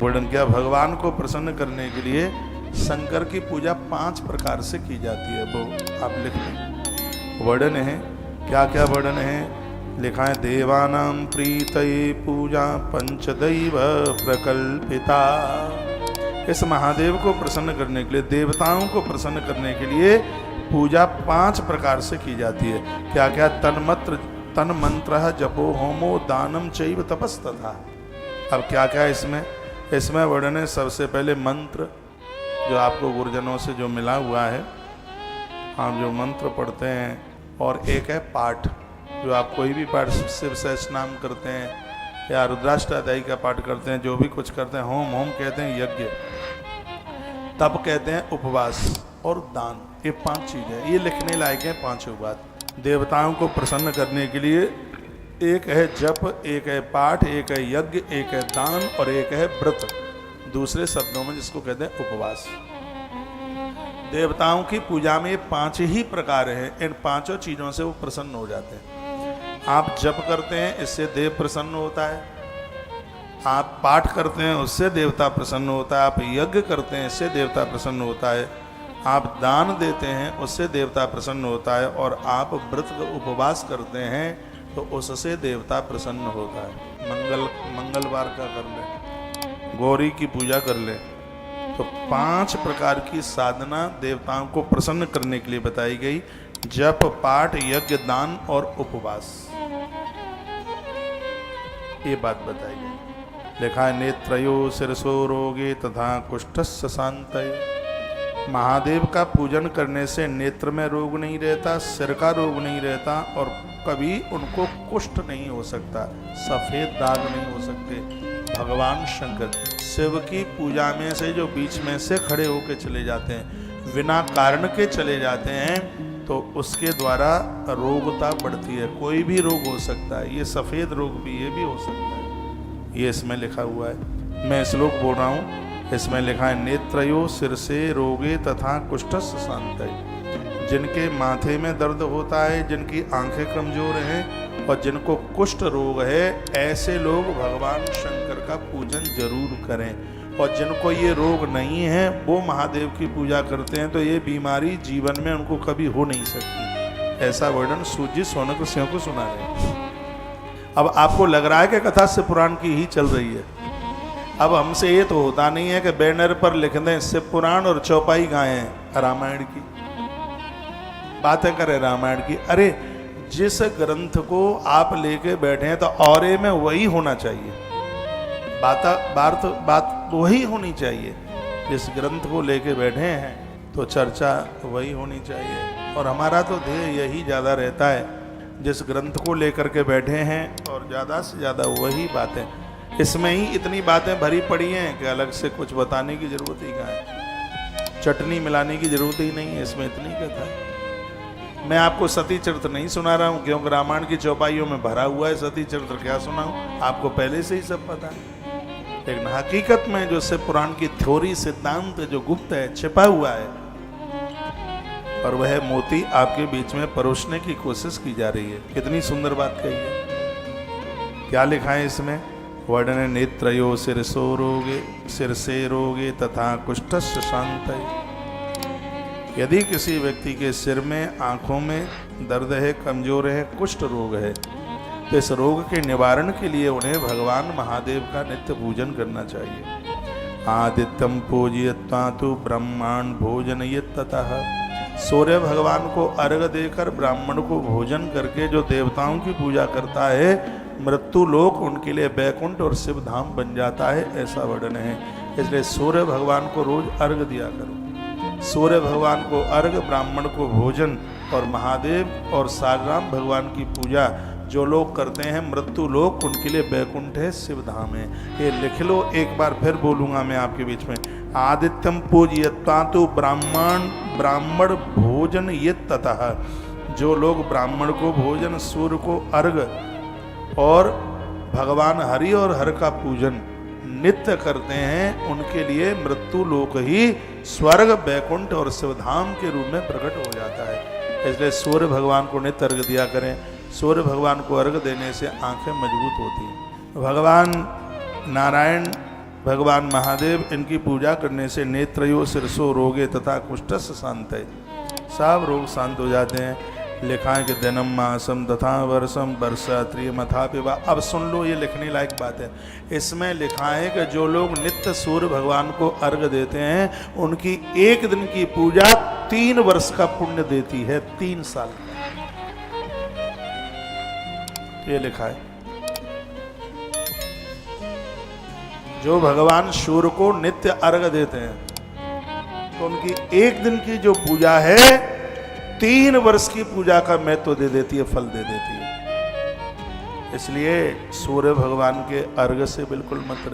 वर्णन किया। भगवान को प्रसन्न करने के लिए शंकर की पूजा 5 प्रकार से की जाती है, वो आप लिख लें। वर्णन है, क्या क्या वर्णन है लिखा है। देवानां प्रीतये पूजा पंचदैव प्रकल्पिता। इस महादेव को प्रसन्न करने के लिए, देवताओं को प्रसन्न करने के लिए पूजा 5 प्रकार से की जाती है। क्या क्या? तन मंत्र जपो होमो दानम चैव तपस्तथा। अब क्या क्या इसमें वर्णन है। सबसे पहले मंत्र, जो आपको गुरुजनों से जो मिला हुआ है, आप जो मंत्र पढ़ते हैं, और एक है पाठ, जो आप कोई भी पाठ, शिव सहस्रनाम करते हैं या रुद्राष्टाध्यायी का पाठ करते हैं, जो भी कुछ करते हैं, होम कहते हैं यज्ञ, तप कहते हैं उपवास, और दान। ये 5 चीज़ें, ये लिखने लायक हैं 5 बात। देवताओं को प्रसन्न करने के लिए एक है जप, एक है पाठ, एक है यज्ञ, एक है दान, और एक है व्रत, दूसरे शब्दों में जिसको कहते हैं उपवास। देवताओं की पूजा में 5 ही प्रकार हैं। इन 5 चीज़ों से वो प्रसन्न हो जाते हैं। आप जप करते हैं, इससे देव प्रसन्न होता है। आप पाठ करते हैं, उससे देवता प्रसन्न होता है। आप यज्ञ करते हैं, इससे देवता प्रसन्न होता है। आप दान देते हैं, उससे देवता प्रसन्न होता है। और आप व्रत उपवास करते हैं, तो उससे देवता प्रसन्न होता है। मंगलवार का कर ले, गौरी की पूजा कर ले। तो 5 प्रकार की साधना देवताओं को प्रसन्न करने के लिए बताई गई। जप, पाठ, यज्ञ, दान और उपवास, ये बात बताई गई। लिखा है नेत्रयो शिरसो रोगे तथा कुष्ठस्य शान्तये। महादेव का पूजन करने से नेत्र में रोग नहीं रहता, सिर का रोग नहीं रहता, और कभी उनको कुष्ठ नहीं हो सकता, सफेद दाग नहीं हो सकते। भगवान शंकर शिव की पूजा में से जो बीच में से खड़े होके चले जाते हैं, बिना कारण के चले जाते हैं, तो उसके द्वारा रोगता बढ़ती है। कोई भी रोग हो सकता है, ये सफेद रोग भी, ये भी हो सकता है। ये इसमें लिखा हुआ है। मैं श्लोक बोल रहा हूँ, इसमें लिखा है नेत्रयो सिरसे रोगे तथा कुष्ठस्य शान्तये। जिनके माथे में दर्द होता है, जिनकी आंखें कमजोर हैं, और जिनको कुष्ठ रोग है, ऐसे लोग भगवान शंकर का पूजन जरूर करें। और जिनको ये रोग नहीं है, वो महादेव की पूजा करते हैं, तो ये बीमारी जीवन में उनको कभी हो नहीं सकती। ऐसा वर्णन सूजी सोनक सिंह को सुना रहे। अब आपको लग रहा है कि कथा शिव पुराण की ही चल रही है। अब हमसे ये तो होता नहीं है कि बैनर पर लिख दें शिव पुराण और चौपाई गाएं रामायण की, बातें करें रामायण की। अरे जिस ग्रंथ को आप लेके बैठे हैं, तो औरे में वही होना चाहिए, बात वही होनी चाहिए। जिस ग्रंथ को लेके बैठे हैं, तो चर्चा वही होनी चाहिए। और हमारा तो ध्येय यही ज़्यादा रहता है, जिस ग्रंथ को लेकर के बैठे हैं, और ज़्यादा से ज़्यादा वही बातें। इसमें ही इतनी बातें भरी पड़ी हैं कि अलग से कुछ बताने की जरूरत ही कहाँ है, चटनी मिलाने की जरूरत ही नहीं है। इसमें इतनी कथा है। मैं आपको सती चरित्र नहीं सुना रहा हूँ, क्योंकि रामायण की चौपाइयों में भरा हुआ है। सती चरित्र क्या सुनाऊँ, आपको पहले से ही सब पता है। लेकिन हकीकत में जो शिव पुराण की थ्योरी, सिद्धांत जो गुप्त है, छिपा हुआ है, और वह मोती आपके बीच में परोसने की कोशिश की जा रही है। कितनी सुंदर बात कही है। क्या लिखा है इसमें? वर्णन नेत्रयो सिरसे रोगे तथा कुष्ठस्य शान्तये। यदि किसी व्यक्ति के सिर में, आंखों में दर्द है, कमजोर है, कुष्ठ रोग है, तो इस रोग के निवारण के लिए उन्हें भगवान महादेव का नित्य पूजन करना चाहिए। आदित्यम पूजयित्वा तु ब्रह्मांड भोजनयेत्ततः। सूर्य भगवान को अर्घ्य देकर, ब्राह्मण को भोजन करके जो देवताओं की पूजा करता है, मृत्यु लोक उनके लिए बैकुंठ और शिव धाम बन जाता है, ऐसा वर्णन है। इसलिए सूर्य भगवान को रोज अर्घ्य दिया करो। सूर्य भगवान को अर्घ्य, ब्राह्मण को भोजन, और महादेव और सालराम भगवान की पूजा जो लोग करते हैं, मृत्यु लोक उनके लिए बैकुंठ है, शिव धाम है। ये लिख लो, एक बार फिर बोलूंगा मैं आपके बीच में। आदित्यम पूजयित्वा तु ब्राह्मण भोजन यत्ततः। जो लोग ब्राह्मण को भोजन, सूर्य को अर्घ्य, और भगवान हरि और हर का पूजन नित्य करते हैं, उनके लिए मृत्यु लोक ही स्वर्ग, बैकुंठ और शिवधाम के रूप में प्रकट हो जाता है। इसलिए सूर्य भगवान को नित्य अर्घ्य दिया करें। सूर्य भगवान को अर्घ्य देने से आंखें मजबूत होती हैं। भगवान नारायण भगवान महादेव इनकी पूजा करने से नेत्रयो सिरसो रोगे तथा कुष्ठस्य शांतये, सब रोग शांत हो जाते हैं। लिखा है कि दिनम मासम तथा वर्षम वर्षा त्रियमथा पिबा। अब सुन लो, ये लिखने लायक बात है। इसमें लिखा है कि जो लोग नित्य सूर्य भगवान को अर्घ देते हैं उनकी एक दिन की पूजा 3 वर्ष का पुण्य देती है, 3 साल। ये लिखा है, जो भगवान सूर्य को नित्य अर्घ देते हैं तो उनकी एक दिन की जो पूजा है 3 वर्ष की पूजा का महत्व दे देती है, फल दे देती है। इसलिए सूर्य भगवान के अर्घ से बिल्कुल मत